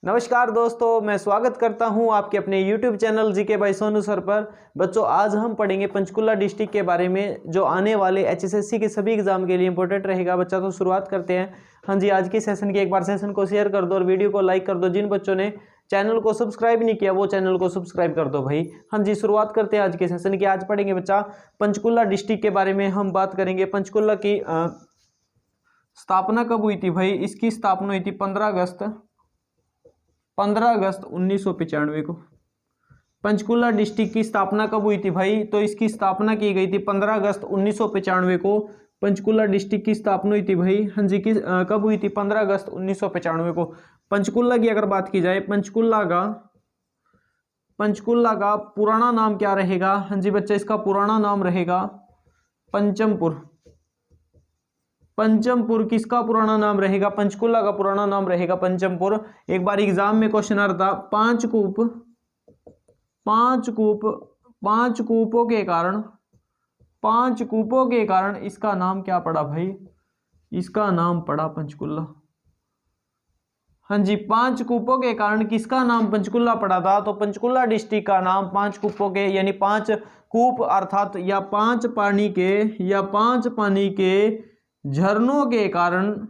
नमस्कार दोस्तों, मैं स्वागत करता हूं आपके अपने YouTube channel GK by Sonu sir पर। बच्चों, आज हम पढ़ेंगे पंचकुला डिस्ट्रिक्ट के बारे में, जो आने वाले HSSC के सभी एग्जाम के लिए इंपॉर्टेंट रहेगा। बच्चा, तो शुरुआत करते हैं। हाँ जी, आज के सेशन के एक बार सेशन को शेयर कर दो और वीडियो को लाइक कर दो। जिन बच्चों ने चैनल को सब्सक्राइब नहीं किया वो चैनल को सब्सक्राइब कर दो भाई। हाँ जी, शुरुआत करते हैं आज के सेशन की। आज पढ़ेंगे बच्चा पंचकुला डिस्ट्रिक्ट के बारे में। हम बात करेंगे पंचकुला की स्थापना कब हुई थी भाई। इसकी स्थापना हुई थी 15 अगस्त 1995 को। पंचकुला डिस्ट्रिक्ट की स्थापना कब हुई थी भाई, तो इसकी स्थापना की गई थी 15 अगस्त 1995 को। पंचकुला डिस्ट्रिक्ट की स्थापना हुई थी भाई। हाँ जी, कब हुई थी? 15 अगस्त 1995 को। पंचकुला की अगर बात की जाए, पंचकुला का पुराना नाम क्या रहेगा? हाँ जी बच्चा, इसका पुराना नाम रहेगा पंचमपुर। पंचमपुर किसका पुराना नाम रहेगा? पंचकुला का पुराना नाम रहेगा पंचमपुर। एक बार एग्जाम में क्वेश्चन आ रहा था, पांच कूपों के कारण इसका नाम क्या पड़ा भाई? इसका नाम पड़ा पंचकुला। हाँ जी, 5 कूपों के कारण किसका नाम पंचकुला पड़ा था? तो पंचकुला डिस्ट्रिक्ट का नाम 5 कूपों के, यानी 5 कूप अर्थात या 5 पानी के झरनों के कारण।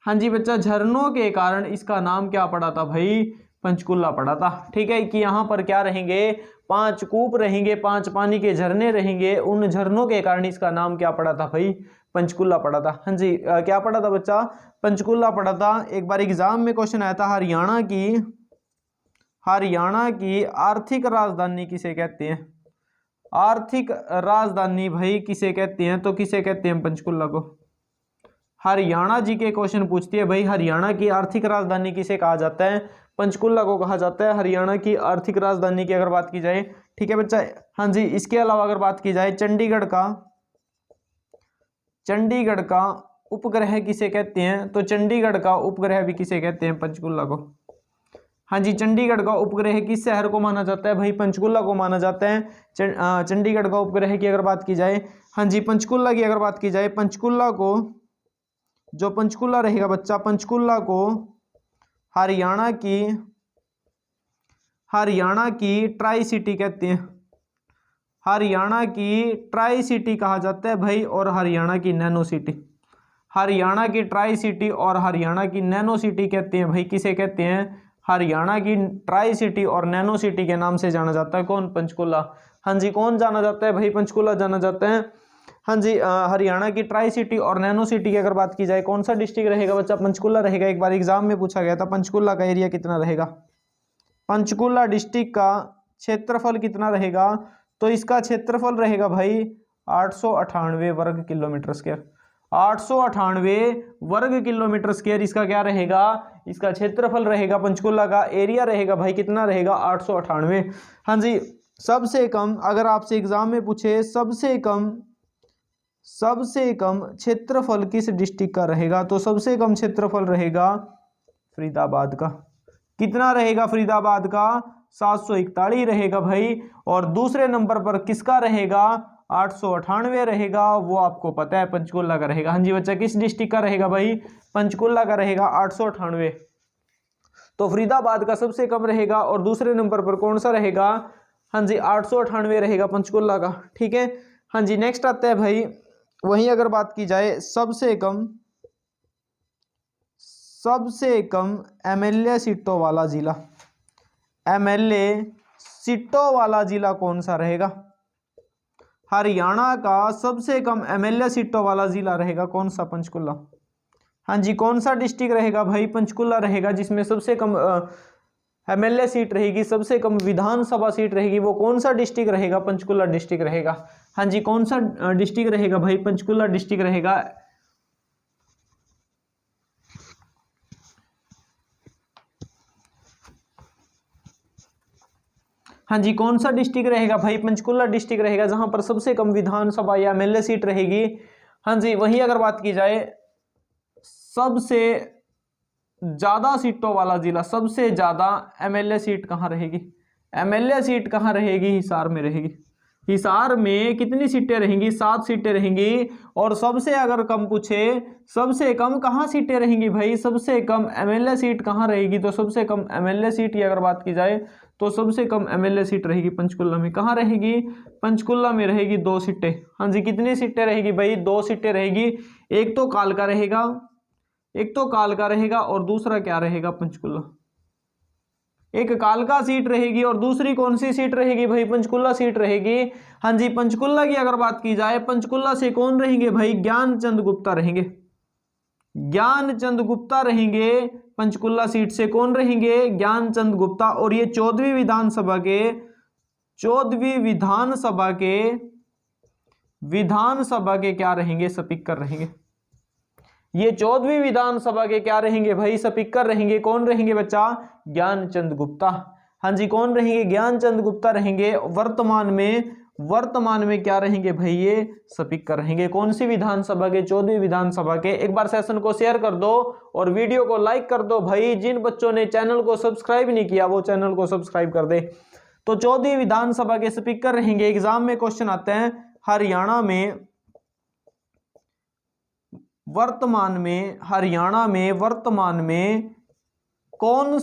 हाँ जी बच्चा, झरनों के कारण इसका नाम क्या पड़ा था भाई? पंचकुला पड़ा था। ठीक है, कि यहाँ पर क्या रहेंगे? 5 कूप रहेंगे, 5 पानी के झरने रहेंगे। उन झरनों के कारण इसका नाम क्या पड़ा था भाई? पंचकुला पड़ा था। हाँ जी, क्या पड़ा था बच्चा? पंचकुला पड़ा था। एक बार एग्जाम में क्वेश्चन आया था, हरियाणा की आर्थिक राजधानी किसे कहते हैं? आर्थिक राजधानी भाई किसे कहते हैं? तो किसे कहते हैं? पंचकुला को। हरियाणा जी के क्वेश्चन पूछती है भाई, हरियाणा की आर्थिक राजधानी किसे कहा जाता है? पंचकुला को कहा जाता है हरियाणा की आर्थिक राजधानी की अगर बात की जाए। ठीक है बच्चा। हाँ जी, इसके अलावा अगर बात की जाए, चंडीगढ़ का उपग्रह किसे कहते हैं? तो चंडीगढ़ का उपग्रह भी किसे कहते हैं? पंचकुला को। हाँ जी, चंडीगढ़ का उपग्रह किस शहर को माना जाता है भाई? पंचकुला को माना जाता है। चंडीगढ़ का उपग्रह की अगर बात की जाए, हाँ जी, पंचकुला की अगर बात की जाए, पंचकुला को, जो पंचकुला रहेगा बच्चा, पंचकुला को हरियाणा की ट्राई सिटी कहते हैं। हरियाणा की ट्राई सिटी कहा जाता है भाई, और हरियाणा की नैनो सिटी। हरियाणा की ट्राई सिटी और हरियाणा की नैनो सिटी कहते हैं भाई। किसे कहते हैं? हरियाणा की ट्राई सिटी और नैनो सिटी के नाम से जाना जाता है कौन? पंचकुला। हाँ जी, कौन जाना जाता है भाई? पंचकुला जाना जाता है। हाँ जी, हरियाणा की ट्राई सिटी और नैनो सिटी की अगर बात की जाए, कौन सा डिस्ट्रिक्ट रहेगा बच्चा? पंचकुला रहेगा। एक बार एग्जाम में पूछा गया था, पंचकुला का एरिया कितना रहेगा? पंचकुला डिस्ट्रिक्ट का क्षेत्रफल कितना रहेगा? तो इसका क्षेत्रफल रहेगा भाई 898 वर्ग किलोमीटर स्क्वायर। 898 वर्ग किलोमीटर स्क्वायर इसका क्या रहेगा? इसका क्षेत्रफल रहेगा। पंचकुला का एरिया रहेगा भाई, कितना रहेगा? 898। हाँ जी, सबसे कम अगर आपसे एग्जाम में पूछे, सबसे कम क्षेत्रफल किस डिस्ट्रिक्ट का रहेगा? तो सबसे कम क्षेत्रफल रहेगा फरीदाबाद का। कितना रहेगा फरीदाबाद का? 741 रहेगा भाई। और दूसरे नंबर पर किसका रहेगा? 898 रहेगा। वो आपको पता है, पंचकुला का रहेगा। हाँ जी बच्चा, किस डिस्ट्रिक्ट का रहेगा भाई? पंचकुला का रहेगा 898। तो फरीदाबाद का सबसे कम रहेगा, और दूसरे नंबर पर कौन सा रहेगा? हाँ जी, 898 रहेगा पंचकुला का। ठीक है। हाँ जी, नेक्स्ट आता है भाई, वहीं अगर बात की जाए, सबसे कम एमएलए सीटों वाला जिला, एमएलए सीटों वाला जिला कौन सा रहेगा? हरियाणा का सबसे कम एमएलए सीटों वाला जिला रहेगा कौन सा? पंचकुला। हाँ जी, कौन सा डिस्ट्रिक्ट रहेगा भाई? पंचकुला रहेगा, जिसमें सबसे कम एमएलए सीट रहेगी, सबसे कम विधानसभा सीट रहेगी। वो कौन सा डिस्ट्रिक्ट रहेगा? पंचकुला डिस्ट्रिक्ट रहेगा। हाँ जी, कौन सा डिस्ट्रिक्ट रहेगा भाई? पंचकुला डिस्ट्रिक्ट रहेगा। हाँ जी, कौन सा डिस्ट्रिक्ट रहेगा भाई? पंचकुला डिस्ट्रिक्ट रहेगा, जहां पर सबसे कम विधानसभा या एमएलए सीट रहेगी। हाँ जी, वहीं अगर बात की जाए, सबसे ज्यादा सीटों वाला जिला, सबसे ज्यादा एमएलए सीट कहां रहेगी? एमएलए सीट कहां रहेगी? हिसार में रहेगी। हिसार में कितनी सीटें रहेंगी? 7 सीटें रहेंगी। और सबसे अगर कम पूछे, सबसे कम कहाँ सीटें रहेंगी भाई? सबसे कम एमएलए सीट कहाँ रहेगी? तो सबसे कम एमएलए सीट की अगर बात की जाए तो सबसे कम एमएलए सीट रहेगी पंचकुला में। कहाँ रहेगी? पंचकुला में रहेगी 2 सीटें। हाँ जी, कितनी सीटें रहेगी भाई? 2 सीटें रहेगी। एक तो कालका रहेगा, एक तो कालका रहेगा और दूसरा क्या रहेगा? पंचकुला। एक कालका सीट रहेगी और दूसरी कौन सी सीट रहेगी भाई? पंचकुला सीट रहेगी। हाँ जी, पंचकुला की अगर बात की जाए, पंचकुला से कौन रहेंगे भाई? ज्ञानचंद गुप्ता रहेंगे। ज्ञानचंद गुप्ता रहेंगे पंचकुला सीट से। कौन रहेंगे? ज्ञानचंद गुप्ता। और ये 14वीं विधानसभा के 14वीं विधानसभा के क्या रहेंगे? स्पीकर रहेंगे। ये 14वीं विधानसभा के क्या रहेंगे भाई? स्पीकर रहेंगे। कौन रहेंगे बच्चा? ज्ञानचंद गुप्ता। हाँ जी, कौन रहेंगे? ज्ञानचंद गुप्ता रहेंगे। वर्तमान में क्या रहेंगे भाई? ये स्पीकर रहेंगे। कौन सी विधानसभा के? 14वीं विधानसभा के। एक बार सेशन को शेयर कर दो और वीडियो को लाइक कर दो भाई। जिन बच्चों ने चैनल को सब्सक्राइब नहीं किया वो चैनल को सब्सक्राइब कर दे। तो 14वीं विधानसभा के स्पीकर रहेंगे। एग्जाम में क्वेश्चन आते हैं हरियाणा में वर्तमान में कौन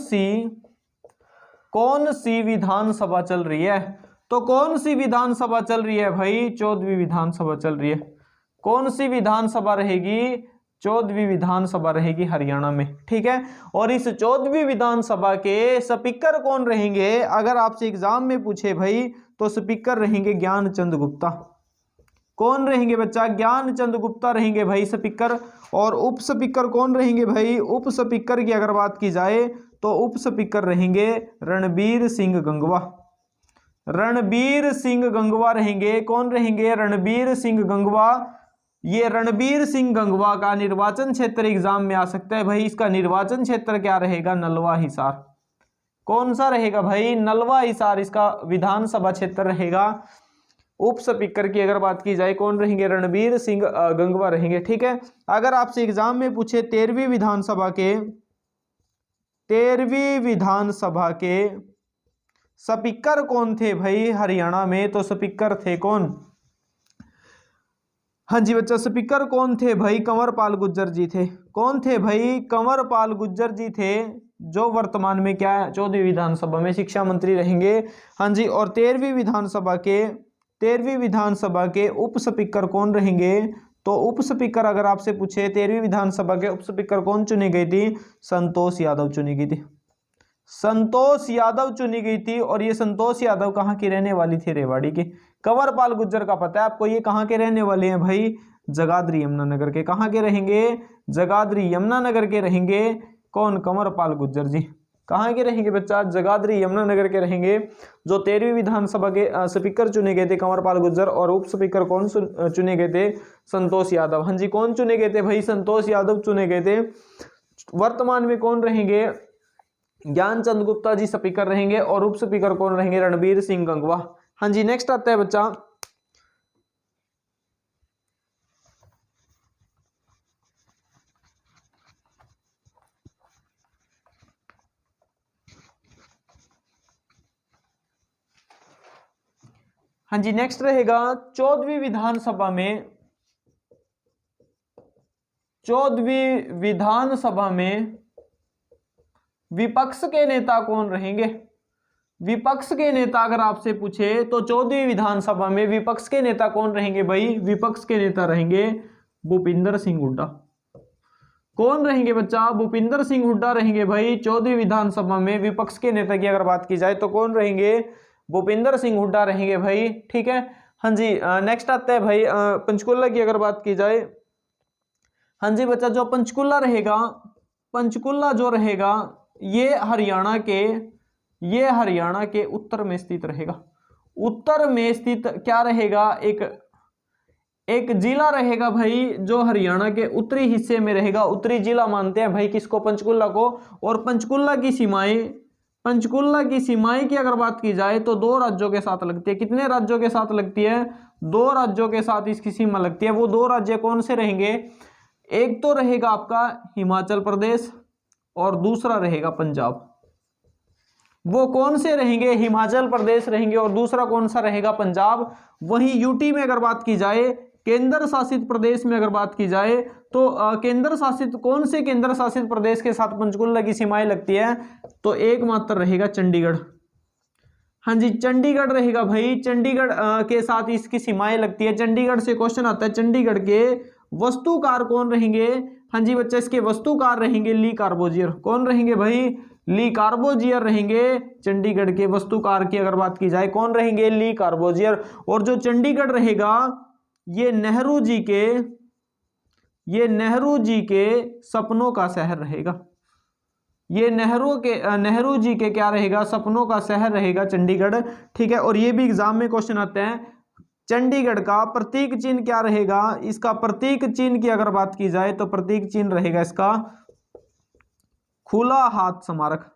सी विधानसभा चल रही है? तो कौन सी विधानसभा चल रही है भाई? 14वीं विधानसभा चल रही है। कौन सी विधानसभा रहेगी? 14वीं विधानसभा रहेगी हरियाणा में। ठीक है, और इस 14वीं विधानसभा के स्पीकर कौन रहेंगे? अगर आपसे एग्जाम में पूछे भाई तो स्पीकर रहेंगे ज्ञानचंद गुप्ता। कौन रहेंगे बच्चा? ज्ञानचंद गुप्ता रहेंगे भाई स्पीकर। और उप स्पीकर कौन रहेंगे भाई? उप स्पीकर की अगर बात की जाए तो उप स्पीकर रहेंगे रणबीर सिंह गंगवा। रणबीर सिंह गंगवा रहेंगे। कौन रहेंगे? रणबीर सिंह गंगवा। ये रणबीर सिंह गंगवा का निर्वाचन क्षेत्र एग्जाम में आ सकता है भाई। इसका निर्वाचन क्षेत्र क्या रहेगा? नलवा हिसार। कौन सा रहेगा भाई? नलवा हिसार इसका विधानसभा क्षेत्र रहेगा। उप स्पीकर की अगर बात की जाए कौन रहेंगे? रणबीर सिंह गंगवा रहेंगे। ठीक है, अगर आपसे एग्जाम में पूछे 13वीं विधानसभा के स्पीकर कौन थे भाई हरियाणा में? तो स्पीकर थे कौन? हाँ जी बच्चा, स्पीकर कौन थे भाई? कंवरपाल गुर्जर जी थे। कौन थे भाई? कंवरपाल गुर्जर जी थे, जो वर्तमान में क्या है? 14वीं विधानसभा में शिक्षा मंत्री रहेंगे। हाँ जी, और 13वीं विधानसभा के उप स्पीकर कौन रहेंगे? तो उप स्पीकर अगर आपसे पूछे 13वीं विधानसभा के उप स्पीकर कौन चुनी गई थी? संतोष यादव चुनी गई थी। संतोष यादव चुनी गई थी। और ये संतोष यादव कहाँ की रहने वाली थी? रेवाड़ी की। कंवरपाल गुर्जर का पता है आपको, ये कहाँ के रहने वाले हैं भाई? जगाधरी यमुनानगर के। कहाँ के रहेंगे? जगाधरी यमुनानगर के रहेंगे। कौन? कंवरपाल गुर्जर जी। कहाँ के रहेंगे बच्चा? जगाधरी यमुनानगर के रहेंगे। जो 13वीं विधानसभा के स्पीकर चुने गए थे कंवरपाल गुर्जर, और उप स्पीकर कौन चुने गए थे? संतोष यादव। हाँ जी, कौन चुने गए थे भाई? संतोष यादव चुने गए थे। वर्तमान में कौन रहेंगे? ज्ञानचंद गुप्ता जी स्पीकर रहेंगे। और उप स्पीकर कौन रहेंगे? रणबीर सिंह गंगवा। हाँ जी, नेक्स्ट आता है बच्चा हाँ जी, नेक्स्ट रहेगा 14वीं विधानसभा में विपक्ष के नेता कौन रहेंगे? विपक्ष के नेता अगर आपसे पूछे तो 14वीं विधानसभा में विपक्ष के नेता कौन रहेंगे भाई? विपक्ष के नेता रहेंगे भूपिंदर सिंह हुड्डा। कौन रहेंगे बच्चा? भूपिंदर सिंह हुड्डा रहेंगे भाई 14वीं विधानसभा में। विपक्ष के नेता की अगर बात की जाए तो कौन रहेंगे? भूपिंदर सिंह हुड्डा रहेंगे भाई। ठीक है, हाँ जी, नेक्स्ट आता है भाई पंचकुला की अगर बात की जाए। हाँ जी बच्चा, जो पंचकुला रहेगा, पंचकुला जो रहेगा ये हरियाणा के उत्तर में स्थित रहेगा। उत्तर में स्थित क्या रहेगा? एक जिला रहेगा भाई जो हरियाणा के उत्तरी हिस्से में रहेगा। उत्तरी जिला मानते हैं भाई किसको? पंचकुला को। और पंचकुला की सीमाएं की अगर बात की जाए तो 2 राज्यों के साथ लगती है। कितने राज्यों के साथ लगती है? 2 राज्यों के साथ इसकी सीमा लगती है। वो 2 राज्य कौन से रहेंगे? एक तो रहेगा आपका हिमाचल प्रदेश और दूसरा रहेगा पंजाब। वो कौन से रहेंगे, हिमाचल प्रदेश रहेंगे, और दूसरा कौन सा रहेगा, पंजाब। वहीं यूटी में अगर बात की जाए, केंद्र शासित प्रदेश में अगर बात की जाए, तो केंद्र शासित, कौन से केंद्र शासित प्रदेश के साथ पंचकुला की सीमाएं लगती है, तो एकमात्र रहेगा चंडीगढ़। हाँ जी, चंडीगढ़ रहेगा भाई, चंडीगढ़ के साथ इसकी सीमाएं लगती है। चंडीगढ़ से क्वेश्चन आता है, चंडीगढ़ के वस्तुकार कौन रहेंगे। हाँ जी बच्चा, इसके वस्तुकार रहेंगे ली कार्बोजियर। कौन रहेंगे भाई, ली कार्बोजियर रहेंगे। चंडीगढ़ के वस्तुकार की अगर बात की जाए, कौन रहेंगे, ली कार्बोजियर। और जो चंडीगढ़ रहेगा, ये नेहरू जी के सपनों का शहर रहेगा। ये नेहरू जी के क्या रहेगा, सपनों का शहर रहेगा चंडीगढ़। ठीक है, और ये भी एग्जाम में क्वेश्चन आते हैं, चंडीगढ़ का प्रतीक चिन्ह क्या रहेगा। इसका प्रतीक चिन्ह की अगर बात की जाए, तो प्रतीक चिन्ह रहेगा इसका खुला हाथ स्मारक।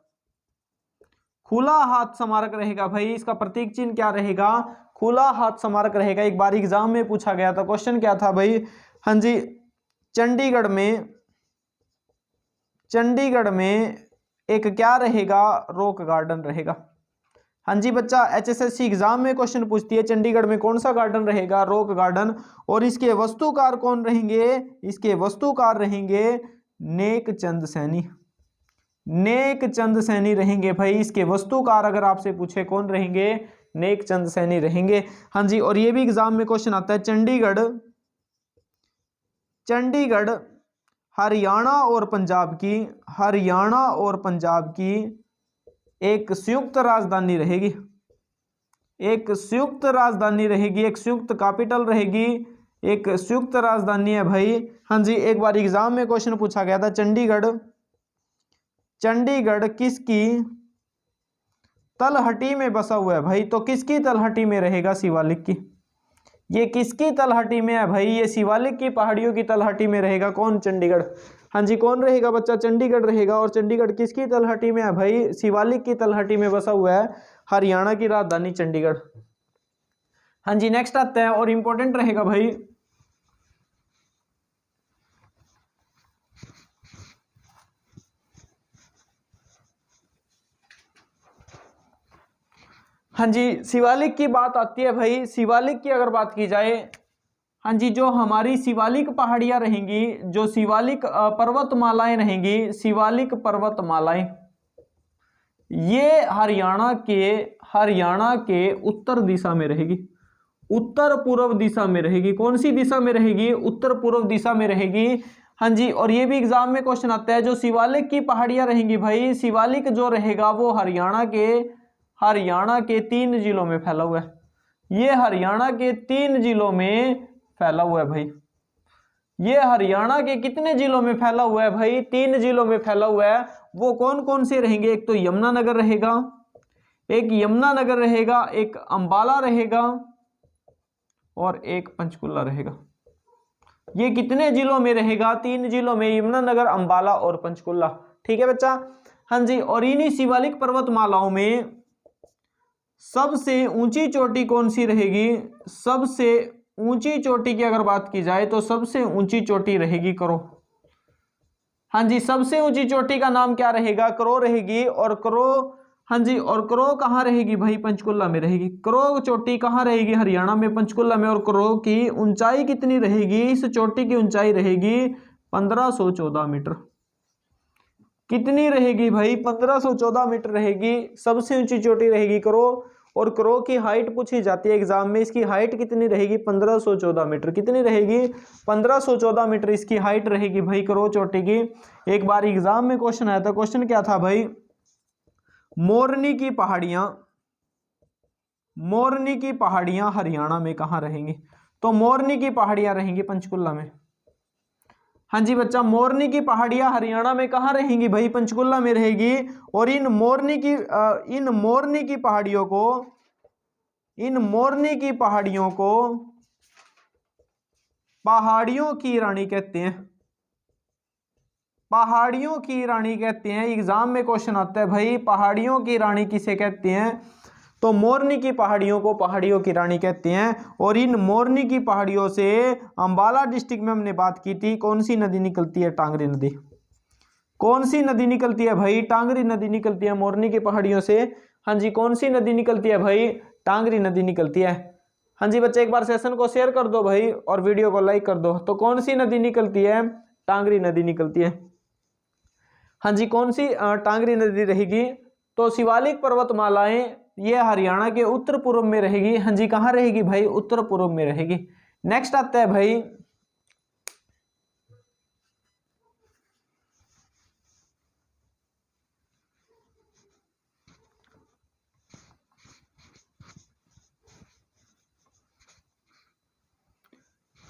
खुला हाथ स्मारक रहेगा भाई, इसका प्रतीक चिन्ह क्या रहेगा, खुला हाथ स्मारक रहेगा। एक बार एग्जाम में पूछा गया था, क्वेश्चन क्या था भाई, हाँ जी, चंडीगढ़ में एक क्या रहेगा, रॉक गार्डन रहेगा। हाँ जी बच्चा, एचएसएससी एग्जाम में क्वेश्चन पूछती है, चंडीगढ़ में कौन सा गार्डन रहेगा, रॉक गार्डन। और इसके वस्तुकार कौन रहेंगे, इसके वस्तुकार रहेंगे नेकचंद सैनी रहेंगे भाई। इसके वस्तुकार अगर आपसे पूछे कौन रहेंगे, नेकचंद सैनी रहेंगे। हाँ जी, और ये भी एग्जाम में क्वेश्चन आता है, चंडीगढ़ हरियाणा और पंजाब की एक संयुक्त राजधानी रहेगी, एक संयुक्त कैपिटल रहेगी, एक संयुक्त राजधानी है भाई। हाँ जी, एक बार एग्जाम में क्वेश्चन पूछा गया था, चंडीगढ़ किसकी तलहटी में बसा हुआ है भाई, तो किसकी तलहटी में रहेगा, शिवालिक की। ये किसकी तलहटी में है भाई, ये शिवालिक की पहाड़ियों की तलहटी में रहेगा। कौन, चंडीगढ़। हाँ जी, कौन रहेगा बच्चा, चंडीगढ़ रहेगा। और चंडीगढ़ किसकी तलहटी में है भाई, शिवालिक की तलहटी में बसा हुआ है, हरियाणा की राजधानी चंडीगढ़। हाँ जी, नेक्स्ट आते हैं, और इंपॉर्टेंट रहेगा भाई, हाँ जी, शिवालिक की बात आती है भाई। शिवालिक की अगर बात की जाए, हाँ जी, जो हमारी शिवालिक पहाड़ियां रहेंगी, जो शिवालिक पर्वतमालाएं रहेंगी, शिवालिक पर्वतमालाएं, ये हरियाणा के उत्तर दिशा में रहेगी, उत्तर पूर्व दिशा में रहेगी। कौन सी दिशा में रहेगी, उत्तर पूर्व दिशा में रहेगी। हाँ जी, और ये भी एग्जाम में क्वेश्चन आता है, जो शिवालिक की पहाड़ियां रहेंगी भाई, शिवालिक जो रहेगा वो हरियाणा के 3 जिलों में फैला हुआ है। ये हरियाणा के 3 जिलों में फैला हुआ है भाई। ये हरियाणा के कितने जिलों में फैला हुआ है भाई, 3 जिलों में फैला हुआ है। वो कौन कौन से रहेंगे, एक तो यमुनानगर रहेगा, एक अंबाला रहेगा, और एक पंचकुला रहेगा। ये कितने जिलों में रहेगा, 3 जिलों में, यमुनानगर, अंबाला और पंचकुला। ठीक है बच्चा। हाँ जी, और इन्हीं शिवालिक पर्वतमालाओं में सबसे ऊंची चोटी कौन सी रहेगी, सबसे ऊंची चोटी की अगर बात की जाए, तो सबसे ऊंची चोटी रहेगी करो। हाँ जी, सबसे ऊंची चोटी का नाम क्या रहेगा, करो रहेगी। और करो, हाँ जी, और करो कहाँ रहेगी भाई, पंचकुला में रहेगी। करो चोटी कहाँ रहेगी, हरियाणा में, पंचकुला में। और करो की ऊंचाई कितनी रहेगी, इस चोटी की ऊंचाई रहेगी 1514 मीटर। कितनी रहेगी भाई, 1514 मीटर रहेगी, सबसे ऊंची चोटी रहेगी करो। और करो की हाइट पूछी जाती है एग्जाम में, इसकी हाइट कितनी रहेगी, 1514 मीटर। कितनी रहेगी, 1514 मीटर इसकी हाइट रहेगी भाई, करो चोटी की। एक बार एग्जाम में क्वेश्चन आया था, क्वेश्चन क्या था भाई, मोरनी की पहाड़ियां हरियाणा में कहाँ रहेंगी, तो मोरनी की पहाड़ियां रहेंगी पंचकुला में। हाँ जी बच्चा, मोरनी की पहाड़ियां हरियाणा में कहाँ रहेंगी भाई, पंचकुला में रहेगी। और इन मोरनी की पहाड़ियों को पहाड़ियों की रानी कहते हैं। पहाड़ियों की रानी कहते हैं, एग्जाम में क्वेश्चन आता है भाई, पहाड़ियों की रानी किसे कहते हैं, तो मोरनी की पहाड़ियों को पहाड़ियों की रानी कहते हैं। और इन मोरनी की पहाड़ियों से अंबाला डिस्ट्रिक्ट में हमने बात की थी, कौन सी नदी निकलती है, टांगरी नदी। कौन सी नदी निकलती है भाई? टांगरी नदी निकलती है मोरनी की पहाड़ियों से। हाँ जी, कौन सी नदी निकलती है भाई? टांगरी नदी निकलती है। हाँ जी बच्चे, एक बार सेशन को शेयर कर दो भाई और वीडियो को लाइक कर दो। तो कौन सी नदी निकलती है? टांगरी नदी निकलती है। हाँ जी, कौन सी टांगरी नदी रहेगी? तो शिवालिक पर्वतमालाएं ये हरियाणा के उत्तर पूर्व में रहेगी। हाँ जी, कहाँ रहेगी भाई? उत्तर पूर्व में रहेगी। नेक्स्ट आता है भाई,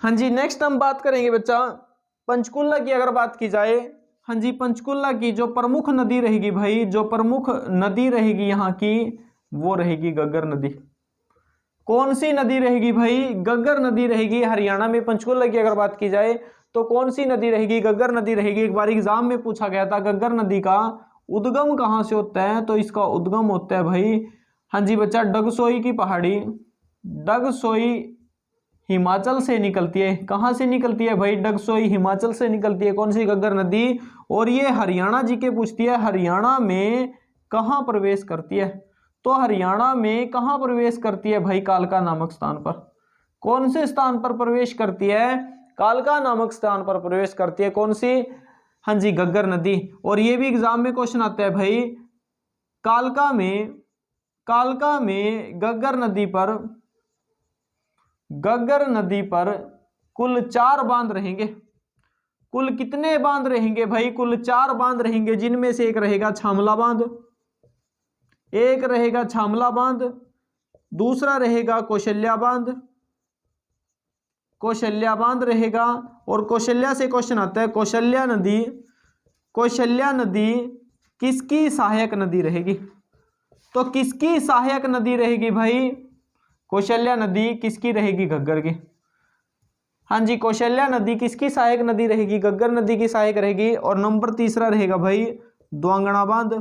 हाँ जी नेक्स्ट हम बात करेंगे बच्चा पंचकुला की। अगर बात की जाए, हाँ जी, पंचकुला की जो प्रमुख नदी रहेगी भाई, जो प्रमुख नदी रहेगी यहाँ की, वो रहेगी घग्गर नदी। कौन सी नदी रहेगी भाई? घग्गर नदी रहेगी हरियाणा में। पंचकुला की अगर बात की जाए तो कौन सी नदी रहेगी? घग्गर नदी रहेगी। एक बार एग्जाम में पूछा गया था घग्गर नदी का उद्गम कहाँ से होता है, तो इसका उद्गम होता है भाई, हाँ जी बच्चा, डगसोई की पहाड़ी। डगसोई हिमाचल से निकलती है। कहाँ से निकलती है भाई? डगसोई हिमाचल से निकलती है। कौन सी? घग्गर नदी। और ये हरियाणा जी के पूछती है, हरियाणा में कहाँ प्रवेश करती है? तो हरियाणा में कहाँ प्रवेश करती है भाई? कालका नामक स्थान पर। कौन से स्थान पर प्रवेश करती है? कालका नामक स्थान पर प्रवेश करती है। कौन सी? हाँ जी, घग्गर नदी। और ये भी एग्जाम में क्वेश्चन आता है भाई, कालका में घग्गर नदी पर कुल 4 बांध रहेंगे। कुल कितने बांध रहेंगे भाई? कुल 4 बांध रहेंगे, जिनमें से एक रहेगा छामला बांध, एक रहेगा छामला बांध, दूसरा रहेगा कौशल्या बांध रहेगा। और कौशल्या से क्वेश्चन आता है, कौशल्या नदी किसकी सहायक नदी रहेगी? तो किसकी सहायक नदी रहेगी भाई? कौशल्या नदी किसकी रहेगी? घग्गर की। हाँ जी, कौशल्या नदी किसकी सहायक नदी रहेगी? घग्गर नदी की सहायक रहेगी। और नंबर तीसरा रहेगा भाई द्वांगणा बांध।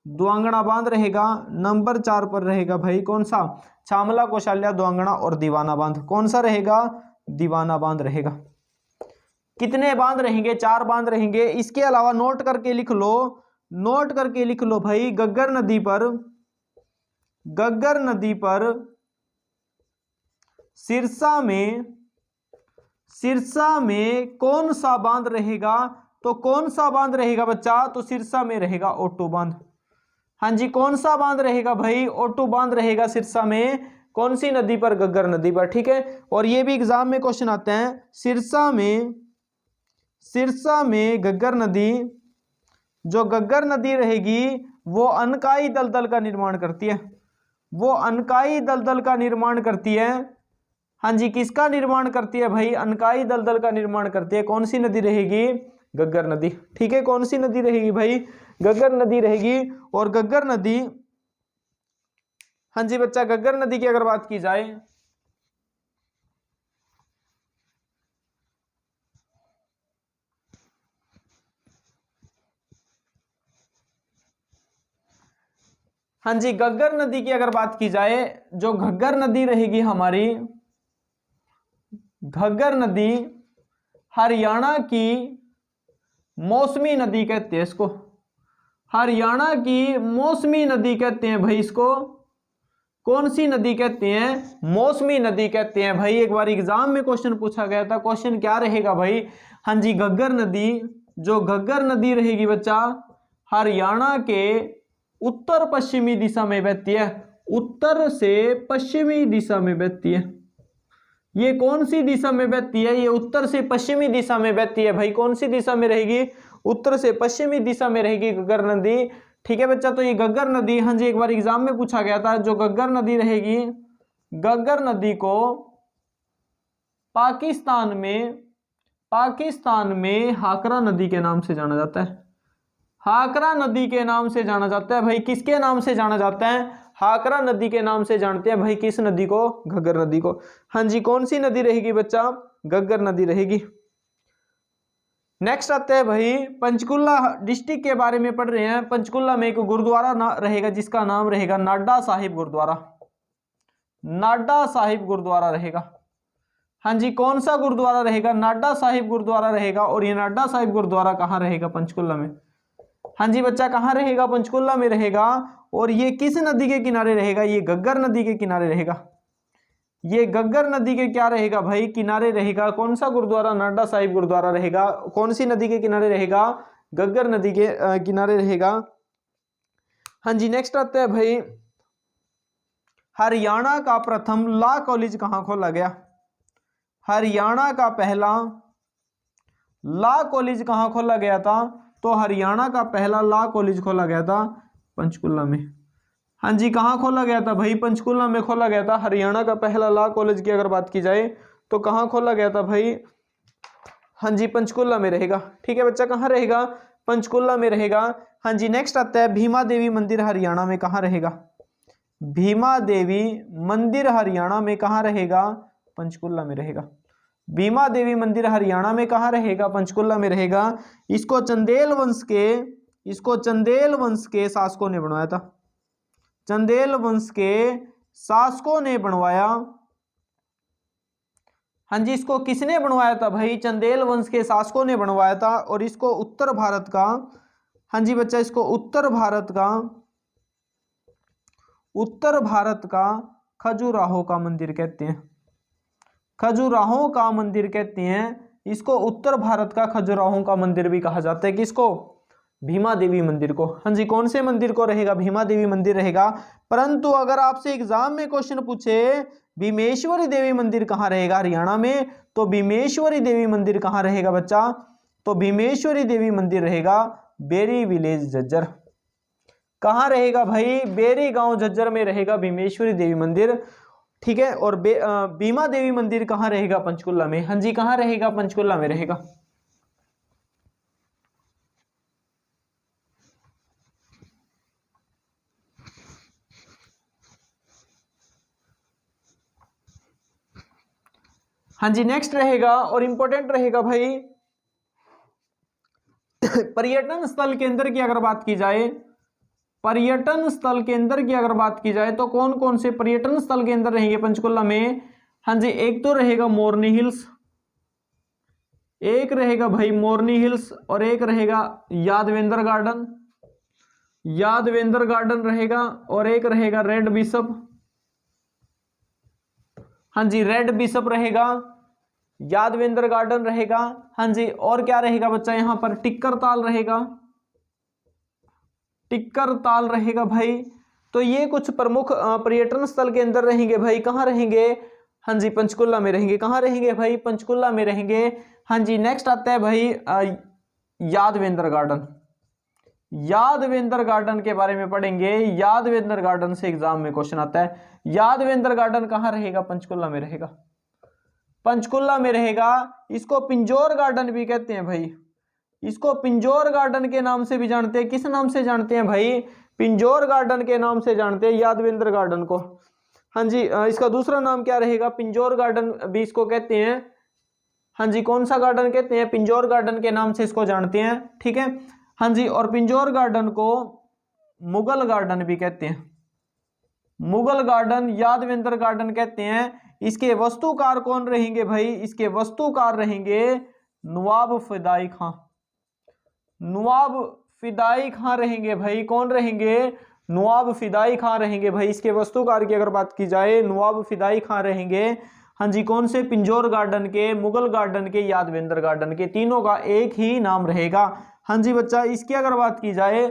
द्वांगणा बांध रहेगा। नंबर 4 पर रहेगा भाई कौन सा? छामला, कौशल्या, द्वांगणा और दीवाना बांध। कौन सा रहेगा? दीवाना बांध रहेगा। कितने बांध रहेंगे? 4 बांध रहेंगे। इसके अलावा नोट करके लिख लो भाई, घग्गर नदी पर सिरसा में कौन सा बांध रहेगा? तो कौन सा बांध रहेगा बच्चा? तो सिरसा में रहेगा ओटो बांध। हाँ जी, कौन सा बांध रहेगा भाई? ओटो बांध रहेगा सिरसा में। कौन सी नदी पर? घग्गर नदी पर। ठीक है। और ये भी एग्जाम में क्वेश्चन आते हैं, सिरसा में घग्गर नदी, जो घग्गर नदी रहेगी वो अनकाई दलदल का निर्माण करती है। वो अनकाई दलदल का निर्माण करती है। हाँ जी, किसका निर्माण करती है भाई? अनकाई दलदल का निर्माण करती है। कौन सी नदी रहेगी? घग्गर नदी। ठीक है, कौन सी नदी रहेगी भाई? घग्गर नदी रहेगी। और घग्गर नदी, हाँ जी बच्चा, घग्गर नदी की अगर बात की जाए, हाँ जी, घग्गर नदी की अगर बात की जाए, जो घग्गर नदी रहेगी हमारी, घग्गर नदी हरियाणा की मौसमी नदी कहते हैं इसको। हरियाणा की मौसमी नदी कहते हैं भाई इसको। कौन सी नदी कहते हैं? मौसमी नदी कहते हैं भाई। एक बार एग्जाम में क्वेश्चन पूछा गया था। क्वेश्चन क्या रहेगा भाई? हाँ जी, घग्गर नदी, जो घग्गर नदी रहेगी बच्चा, हरियाणा के उत्तर पश्चिमी दिशा में बहती है। उत्तर से पश्चिमी दिशा में बहती है। ये कौन सी दिशा में बहती है? ये उत्तर से पश्चिमी दिशा में बहती है भाई। कौन सी दिशा में रहेगी? उत्तर से पश्चिमी दिशा में रहेगी घग्गर नदी। ठीक है बच्चा, तो ये घग्गर नदी, हाँ जी, एक बार एग्जाम में पूछा गया था। जो घग्गर नदी रहेगी, घग्गर नदी को पाकिस्तान में हाकरा नदी के नाम से जाना जाता है। हाकरा नदी के नाम से जाना जाता है भाई। किसके नाम से जाना जाता है? हाकरा नदी के नाम से जानते हैं भाई। किस नदी को? घग्गर नदी को। हाँ जी, कौन सी नदी रहेगी बच्चा? घग्गर नदी रहेगी। नेक्स्ट आते हैं भाई, पंचकुला डिस्ट्रिक्ट के बारे में पढ़ रहे हैं। पंचकुला में एक गुरुद्वारा रहेगा जिसका नाम रहेगा नाडा साहिब गुरुद्वारा। नाडा साहिब गुरुद्वारा रहेगा। हाँ जी, कौन सा गुरुद्वारा रहेगा? नाडा साहिब गुरुद्वारा रहेगा। और ये नाडा साहिब गुरुद्वारा कहाँ रहेगा? पंचकुला में। हाँ जी बच्चा, कहाँ रहेगा? पंचकुला में रहेगा। और ये किस नदी के किनारे रहेगा? ये घग्गर नदी के किनारे रहेगा। ये घग्गर नदी के क्या रहेगा भाई? किनारे रहेगा। कौन सा गुरुद्वारा? नाडा साहिब गुरुद्वारा रहेगा। कौन सी नदी के किनारे रहेगा? घग्गर नदी के किनारे रहेगा। हाँ जी, नेक्स्ट आता है भाई, हरियाणा का प्रथम लॉ कॉलेज कहाँ खोला गया? हरियाणा का पहला लॉ कॉलेज कहाँ खोला गया था? तो हरियाणा का पहला लॉ कॉलेज खोला गया था पंचकुला में। हाँ जी, कहाँ खोला गया था भाई? पंचकुला में खोला गया था। हरियाणा का पहला लॉ कॉलेज की अगर बात की जाए तो कहाँ खोला गया था भाई? हाँ जी, पंचकुला में रहेगा। ठीक है बच्चा, कहाँ रहेगा? पंचकुला में रहेगा। हाँ जी, नेक्स्ट आता है, भीमा देवी मंदिर हरियाणा में कहाँ रहेगा? भीमा देवी मंदिर हरियाणा में कहाँ रहेगा? पंचकुला में रहेगा। भीमा देवी मंदिर हरियाणा में कहाँ रहेगा? पंचकुला में रहेगा। इसको चंदेल वंश के शासकों ने बनवाया था। चंदेल वंश के शासकों ने बनवाया। हाँ जी, इसको किसने बनवाया था भाई? चंदेल वंश के शासकों ने बनवाया था। और इसको उत्तर भारत का, हाँ जी बच्चा, इसको उत्तर भारत का खजुराहो का मंदिर कहते हैं। खजुराहो का मंदिर कहते हैं इसको। उत्तर भारत का खजुराहो का मंदिर भी कहा जाता है। किसको? भीमा देवी मंदिर को। हाँ जी, कौन से मंदिर को रहेगा? भीमा देवी मंदिर रहेगा। परंतु अगर आपसे एग्जाम में क्वेश्चन पूछे भीमेश्वरी देवी मंदिर कहाँ रहेगा हरियाणा में, तो भीमेश्वरी देवी मंदिर कहाँ रहेगा बच्चा? तो भीमेश्वरी देवी मंदिर रहेगा बेरी विलेज झज्जर। कहाँ रहेगा भाई? बेरी गांव झज्जर में रहेगा भीमेश्वरी देवी मंदिर। ठीक है। और भीमा देवी मंदिर कहाँ रहेगा? पंचकुला में। हाँ जी, कहाँ रहेगा? पंचकुला में रहेगा। हाँ जी, नेक्स्ट रहेगा और इंपॉर्टेंट रहेगा भाई, पर्यटन स्थल केंद्र की अगर बात की जाए, पर्यटन स्थल केंद्र की अगर बात की जाए तो कौन कौन से पर्यटन स्थल केंद्र रहेंगे पंचकुला में? हाँ जी, एक तो रहेगा मोरनी हिल्स, एक रहेगा भाई मोरनी हिल्स, और एक रहेगा यादवेंद्र गार्डन, यादवेंद्र गार्डन रहेगा, और एक रहेगा रेड बिशप। हाँ जी, रेड बिशप रहेगा, यादवेंद्र गार्डन रहेगा। हाँ जी, और क्या रहेगा बच्चा? यहां पर टिक्कर ताल रहेगा, टिक्कर ताल रहेगा भाई। तो ये कुछ प्रमुख पर्यटन स्थल के अंदर रहेंगे भाई। कहाँ रहेंगे? हाँ जी, पंचकुला में रहेंगे। कहाँ रहेंगे भाई? पंचकुला में रहेंगे। हाँ जी, नेक्स्ट आता है भाई यादवेंद्र गार्डन। यादवेंद्र गार्डन के बारे में पढ़ेंगे। यादवेंद्र गार्डन से एग्जाम में क्वेश्चन आता है। यादवेंद्र गार्डन कहाँ रहेगा? पंचकुला में रहेगा। पंचकुला में रहेगा। इसको पिंजौर गार्डन भी कहते हैं भाई। इसको पिंजौर गार्डन के नाम से भी जानते हैं। किस नाम से जानते हैं भाई? पिंजौर गार्डन के नाम से जानते हैं यादवेंद्र गार्डन को। हाँ जी, इसका दूसरा नाम क्या रहेगा? पिंजौर गार्डन भी इसको कहते हैं। हाँ जी, कौन सा गार्डन कहते हैं? पिंजौर गार्डन के नाम से इसको जानते हैं। ठीक है। हाँ जी, और पिंजौर गार्डन को मुगल गार्डन भी कहते हैं। मुगल गार्डन, यादवेंद्र गार्डन कहते हैं। इसके वास्तुकार कौन रहेंगे भाई? इसके वास्तुकार रहेंगे नवाब फिदाई खां। नवाब फिदाई खां रहेंगे भाई। कौन रहेंगे? नवाब फिदाई खां रहेंगे भाई। इसके वास्तुकार की अगर बात की जाए, नवाब फिदाई खां रहेंगे। हाँ जी, कौन से? पिंजौर गार्डन के, मुगल गार्डन के, यादवेंद्र गार्डन के, तीनों का एक ही नाम रहेगा। हाँ जी बच्चा, इसकी अगर बात की जाए,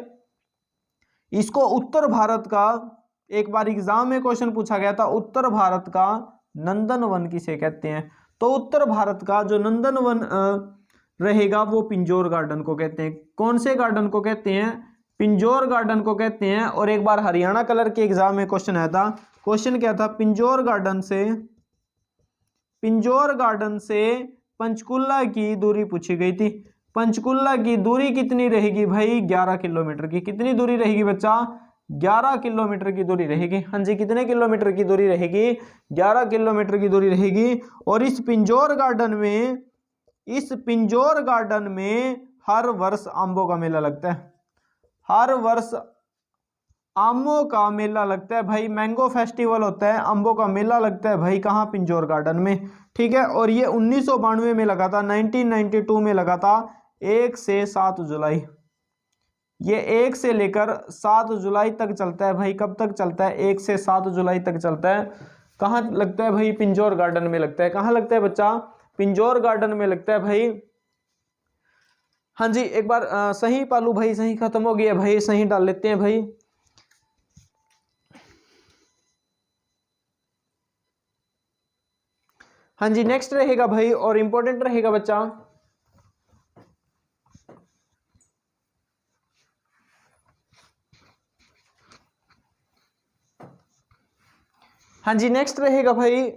इसको उत्तर भारत का, एक बार एग्जाम में क्वेश्चन पूछा गया था, उत्तर भारत का नंदन वन किसे कहते हैं? तो उत्तर भारत का जो नंदन वन रहेगा वो पिंजौर गार्डन को कहते हैं। कौन से गार्डन को कहते हैं? पिंजौर गार्डन को कहते हैं। और एक बार हरियाणा कलर के एग्जाम में क्वेश्चन आया था। क्वेश्चन क्या था? पिंजौर गार्डन से पंचकुला की दूरी पूछी गई थी। पंचकुला की दूरी कितनी रहेगी भाई? 11 किलोमीटर की। कितनी दूरी रहेगी बच्चा? 11 किलोमीटर की दूरी रहेगी। हाँ जी, कितने किलोमीटर की दूरी रहेगी? 11 किलोमीटर की दूरी रहेगी। और इस पिंजौर गार्डन में हर वर्ष आंबों का मेला लगता है। हर वर्ष आमों का मेला लगता है भाई, मैंगो फेस्टिवल होता है, आंबों का मेला लगता है भाई कहाँ, पिंजौर गार्डन में। ठीक है, और ये 1992 में लगा था, 1992 में लगा था, 1 से 7 जुलाई। ये 1 से लेकर 7 जुलाई तक चलता है भाई। कब तक चलता है? 1 से 7 जुलाई तक चलता है। कहाँ लगता है भाई? पिंजौर गार्डन में लगता है। कहाँ लगता है बच्चा? पिंजौर गार्डन में लगता है भाई। हाँ जी, एक बार सही पालू भाई, सही खत्म हो गया भाई, सही डाल लेते हैं भाई। हाँ जी, नेक्स्ट रहेगा भाई और इंपॉर्टेंट रहेगा बच्चा। हाँ जी, नेक्स्ट रहेगा भाई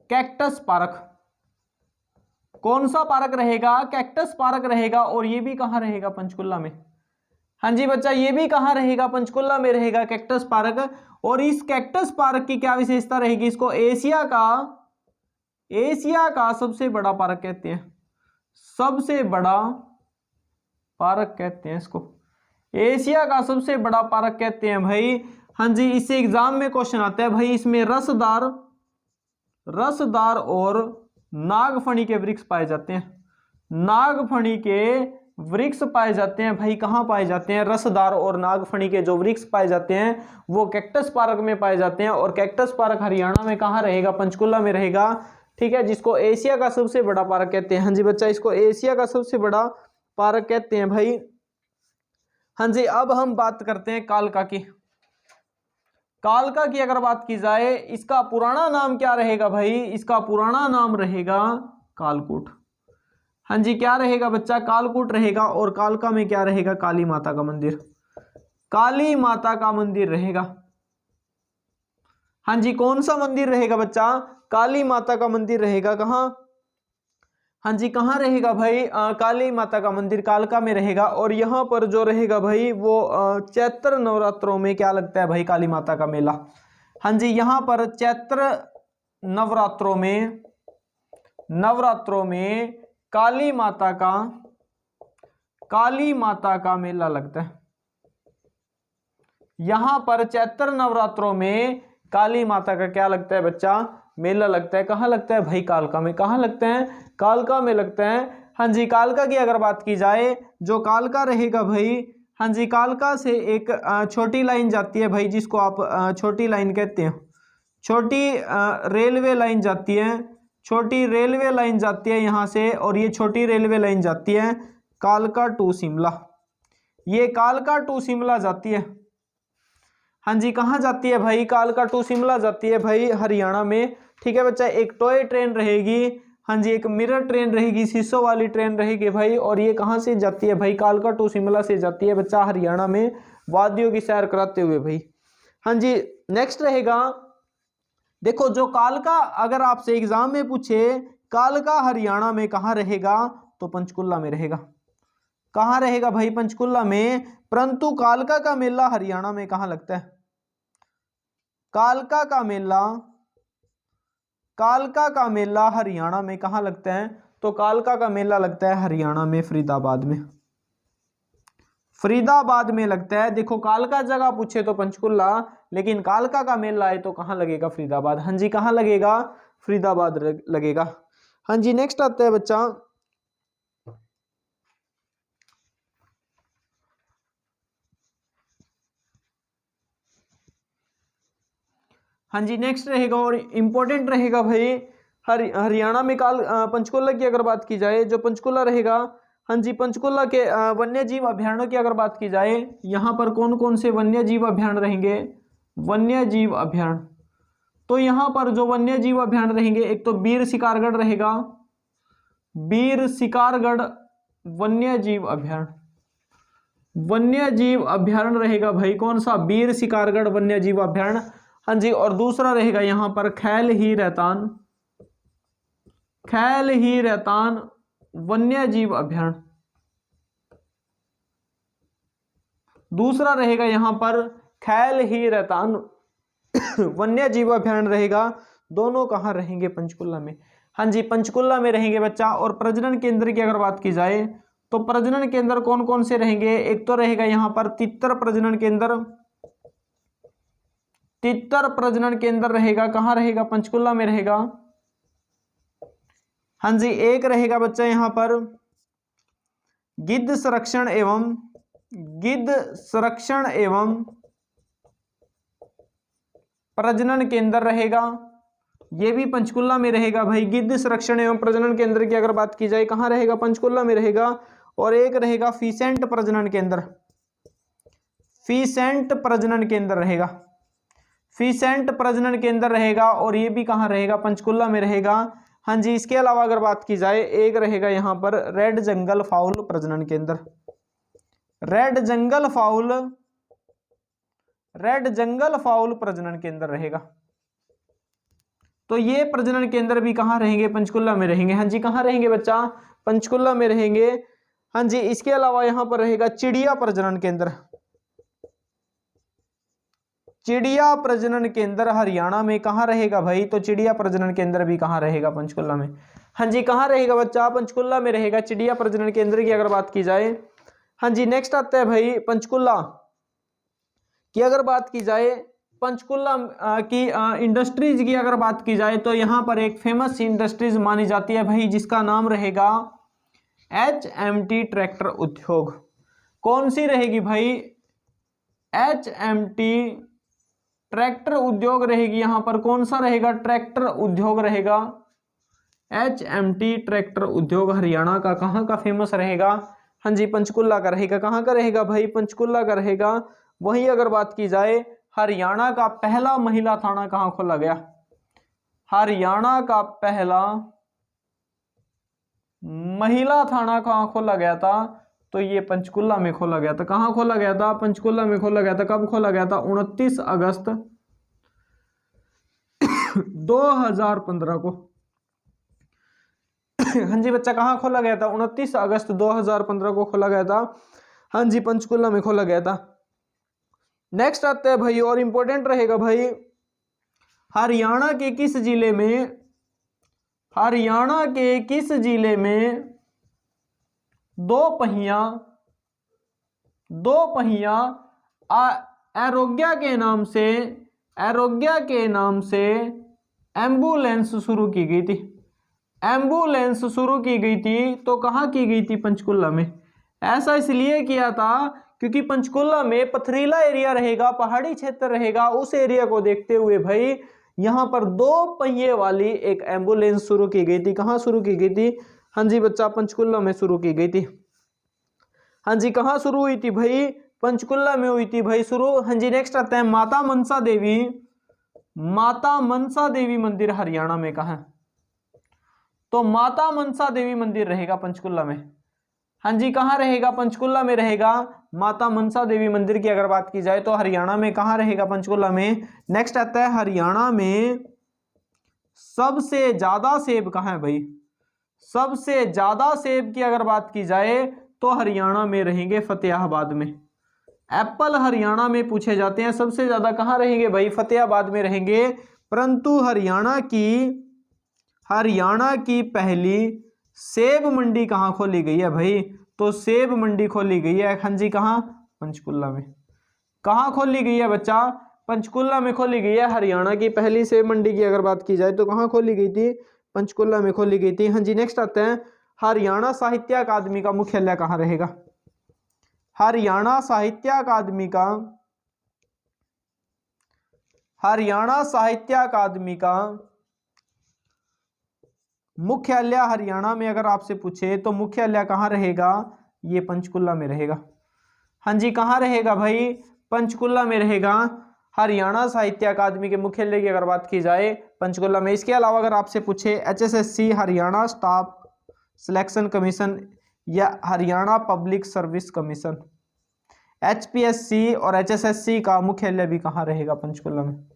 कैक्टस पार्क। कौन सा पार्क रहेगा? कैक्टस पार्क रहेगा, और ये भी कहाँ रहेगा? पंचकुला में। हाँ जी बच्चा, ये भी कहाँ रहेगा? पंचकुला में रहेगा कैक्टस पार्क। और इस कैक्टस पार्क की क्या विशेषता रहेगी? इसको एशिया का सबसे बड़ा पार्क कहते हैं। सबसे बड़ा पार्क कहते हैं इसको, एशिया का सबसे बड़ा पार्क कहते हैं भाई। हाँ जी, इससे एग्जाम में क्वेश्चन आता है भाई। इसमें रसदार और नागफनी के वृक्ष पाए जाते हैं। नागफनी के वृक्ष पाए जाते हैं भाई। कहाँ पाए जाते हैं? रसदार और नागफनी के जो वृक्ष पाए जाते हैं वो कैक्टस पार्क में पाए जाते हैं। और कैक्टस पार्क हरियाणा में कहाँ रहेगा? पंचकुला में रहेगा। ठीक है, जिसको एशिया का सबसे बड़ा पार्क कहते हैं। हाँ जी बच्चा, इसको एशिया का सबसे बड़ा पार्क कहते हैं भाई। हाँ जी, अब हम बात करते हैं कालका की। कालका की अगर बात की जाए, इसका पुराना नाम क्या रहेगा भाई? इसका पुराना नाम रहेगा कालकूट। हाँ जी, क्या रहेगा बच्चा? कालकूट रहेगा। और कालका में क्या रहेगा? काली माता का मंदिर। काली माता का मंदिर रहेगा। हाँ जी, कौन सा मंदिर रहेगा बच्चा? काली माता का मंदिर रहेगा। कहाँ? हाँ जी, कहाँ रहेगा भाई? काली माता का मंदिर कालका में रहेगा। और यहाँ पर जो रहेगा भाई वो चैत्र नवरात्रों में क्या लगता है भाई? काली माता का मेला। हाँ जी, यहाँ पर चैत्र नवरात्रों में काली माता का मेला लगता है। यहां पर चैत्र नवरात्रों में काली माता का क्या लगता है बच्चा? मेला लगता है। कहाँ लगता है भाई? कालका में। कहाँ लगता है? कालका में लगता है। हाँ जी, कालका की अगर बात की जाए, जो कालका रहेगा भाई, हाँ जी, कालका से एक छोटी लाइन जाती है भाई, जिसको आप छोटी लाइन कहते हैं। छोटी रेलवे लाइन जाती है। छोटी रेलवे लाइन जाती है यहाँ से, और ये छोटी रेलवे लाइन जाती है कालका टू शिमला। ये कालका टू शिमला जाती है। हाँ जी, कहाँ जाती है भाई? कालका टू शिमला जाती है भाई, हरियाणा में। ठीक है बच्चा, एक टॉय ट्रेन रहेगी। हाँ जी, एक मिरर ट्रेन रहेगी, शीशों वाली ट्रेन रहेगी भाई। और ये कहाँ से जाती है भाई? कालका टू शिमला से जाती है बच्चा, हरियाणा में, वादियों की सैर कराते हुए भाई। हाँ जी, नेक्स्ट रहेगा, देखो जो कालका, अगर आपसे एग्जाम में पूछे कालका हरियाणा में कहाँ रहेगा, तो पंचकुला में रहेगा। कहाँ रहेगा भाई? पंचकुला में। परंतु कालका का मेला हरियाणा में कहाँ लगता है? कालका का मेला हरियाणा में कहाँ लगता है? तो कालका का मेला लगता है हरियाणा में, फरीदाबाद में। फरीदाबाद में लगता है। देखो, कालका जगह पूछे तो पंचकुला, लेकिन कालका का मेला आए तो कहाँ लगेगा? फरीदाबाद। हाँ जी, कहाँ लगेगा? फरीदाबाद लगेगा। हाँ जी, नेक्स्ट आता है बच्चा, हाँ जी, नेक्स्ट रहेगा और इंपॉर्टेंट रहेगा भाई, हरियाणा में पंचकुला की अगर बात की जाए, जो पंचकुला रहेगा, हाँ जी, पंचकुला के वन्य जीव अभ्यारण्यों की अगर बात की जाए, यहाँ पर कौन कौन से वन्य जीव अभ्यारण्य रहेंगे? वन्य जीव अभ्यारण्य, तो यहाँ पर जो वन्य जीव अभ्यारण्य रहेंगे, एक तो बीर शिकारगढ़ रहेगा, बीर शिकारगढ़ वन्य जीव अभ्यारण्य, वन्य जीव अभ्यारण्य रहेगा भाई। कौन सा? बीर शिकारगढ़ वन्य जीव अभ्यारण्य। हाँ जी, और दूसरा रहेगा यहाँ पर खैल ही रहतान वन्य जीव अभ्यारण्य। दूसरा रहेगा यहाँ पर खैल ही रहतान वन्य जीव अभ्यारण्य रहेगा। दोनों कहाँ रहेंगे? पंचकुला में। हाँ जी, पंचकुला में रहेंगे बच्चा। और प्रजनन केंद्र की अगर बात की जाए, तो प्रजनन केंद्र कौन कौन से रहेंगे? एक तो रहेगा यहां पर तितर प्रजनन केंद्र, तितर प्रजनन केंद्र रहेगा, कहां रहेगा? पंचकुला में रहेगा। हाँ जी, एक रहेगा बच्चा यहां पर गिद्ध संरक्षण एवं प्रजनन केंद्र रहेगा, ये भी पंचकुला में रहेगा भाई। गिद्ध संरक्षण एवं प्रजनन केंद्र की अगर बात की जाए कहां रहेगा? पंचकुला में रहेगा। और एक रहेगा फीसेंट प्रजनन केंद्र, फीसेंट प्रजनन केंद्र रहेगा, फीसेंट प्रजनन केंद्र रहेगा, और ये भी कहां रहेगा? पंचकुला में रहेगा। हाँ जी, इसके अलावा अगर बात की जाए एक रहेगा यहां पर रेड जंगल फाउल प्रजनन केंद्र, रेड जंगल फाउल प्रजनन केंद्र रहेगा। तो ये प्रजनन केंद्र भी कहां रहेंगे? पंचकुला में रहेंगे। हाँ जी, कहां रहेंगे बच्चा? पंचकुला में रहेंगे। हाँ जी, इसके अलावा यहां पर रहेगा चिड़िया प्रजनन केंद्र, चिड़िया प्रजनन केंद्र हरियाणा में कहां रहेगा भाई? तो चिड़िया प्रजनन केंद्र भी कहां रहेगा? पंचकुला में। हाँ जी, कहां रहेगा बच्चा? पंचकुला में रहेगा चिड़िया प्रजनन केंद्र की अगर बात की जाए। हाँ जी, नेक्स्ट आता है भाई पंचकुला की अगर बात की जाए, पंचकुला की इंडस्ट्रीज की अगर बात की जाए तो यहां पर एक फेमस इंडस्ट्रीज मानी जाती है भाई, जिसका नाम रहेगा HMT ट्रैक्टर उद्योग। कौन सी रहेगी भाई? HMT ट्रैक्टर उद्योग रहेगी। यहां पर कौन सा रहेगा? ट्रैक्टर उद्योग रहेगा। HMT ट्रैक्टर उद्योग हरियाणा का कहां का फेमस रहेगा? हाँ जी, पंचकुला का रहेगा। कहां का रहेगा भाई? पंचकुला का रहेगा। वहीं अगर बात की जाए हरियाणा का पहला महिला थाना कहां खोला गया? हरियाणा का पहला महिला थाना कहां खोला गया था? तो ये पंचकुला में खोला गया था। कहां खोला गया था? पंचकुला में खोला गया था। कब खोला गया था? 29 अगस्त 2015 को। हाँ जी बच्चा, कहां खोला गया था? 29 अगस्त 2015 को खोला गया था। हाँ जी, पंचकुला में खोला गया था। नेक्स्ट आते हैं भाई, और इंपॉर्टेंट रहेगा भाई, हरियाणा के किस जिले में, हरियाणा के किस जिले में दो पहिया आरोग्या के नाम से एम्बुलेंस शुरू की गई थी, एम्बुलेंस शुरू की गई थी। तो कहां की गई थी? पंचकुला में। ऐसा इसलिए किया था क्योंकि पंचकुला में पथरीला एरिया रहेगा, पहाड़ी क्षेत्र रहेगा। उस एरिया को देखते हुए भाई यहां पर 2 पहिए वाली एक एम्बुलेंस शुरू की गई थी। कहां शुरू की गई थी? हाँ जी बच्चा, पंचकुला में शुरू की गई थी। हाँ जी, कहां शुरू हुई थी भाई? पंचकुला में हुई थी भाई शुरू। हाँ जी, नेक्स्ट आता है माता मनसा देवी मंदिर हरियाणा में कहां है? तो माता मनसा देवी मंदिर रहेगा पंचकुला में। हाँ जी, कहां रहेगा? पंचकुला में रहेगा। माता मनसा देवी मंदिर की अगर बात की जाए तो हरियाणा में कहां रहेगा? पंचकुला में। नेक्स्ट आता है हरियाणा में सबसे ज्यादा सेब कहां है भाई? सबसे ज्यादा सेब की अगर बात की जाए तो हरियाणा में रहेंगे फतेहाबाद में। एप्पल हरियाणा में पूछे जाते हैं, सबसे ज्यादा कहां रहेंगे भाई? फतेहाबाद में रहेंगे। परंतु हरियाणा की पहली सेब मंडी कहां खोली गई है भाई? तो सेब मंडी खोली गई है। हाँ जी, कहां? पंचकुला में। कहां खोली गई है बच्चा? पंचकुला में खोली गई है। हरियाणा की पहली सेब मंडी की अगर बात की जाए तो कहां खोली गई थी? पंचकुला में खोली गई थी। हाँ जी, नेक्स्ट आते हैं हरियाणा साहित्य अकादमी का मुख्यालय कहां रहेगा? हरियाणा साहित्य अकादमी का मुख्यालय हरियाणा में अगर आपसे पूछे तो मुख्यालय कहां रहेगा? ये पंचकुला में रहेगा। हाँ जी, कहां रहेगा भाई? पंचकुला में रहेगा। हरियाणा साहित्य अकादमी के मुख्यालय की अगर बात की जाए पंचकुला में। इसके अलावा अगर आपसे पूछे HSSC Haryana staff selection commission या Haryana public service commission, HPSC और HSSC का मुख्यालय भी कहां रहेगा? पंचकुला में।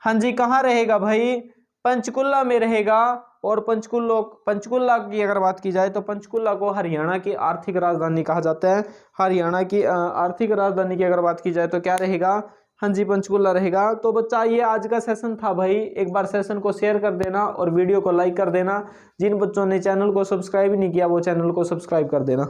हाँ जी, कहां रहेगा भाई? पंचकुला में रहेगा। और पंचकुला की अगर बात की जाए तो पंचकुला को हरियाणा की आर्थिक राजधानी कहा जाता है। हरियाणा की आर्थिक राजधानी की अगर बात की जाए तो क्या रहेगा? हाँ जी, पंचकुला रहेगा। तो बच्चा ये आज का सेशन था भाई, एक बार सेशन को शेयर कर देना और वीडियो को लाइक कर देना। जिन बच्चों ने चैनल को सब्सक्राइब नहीं किया वो चैनल को सब्सक्राइब कर देना।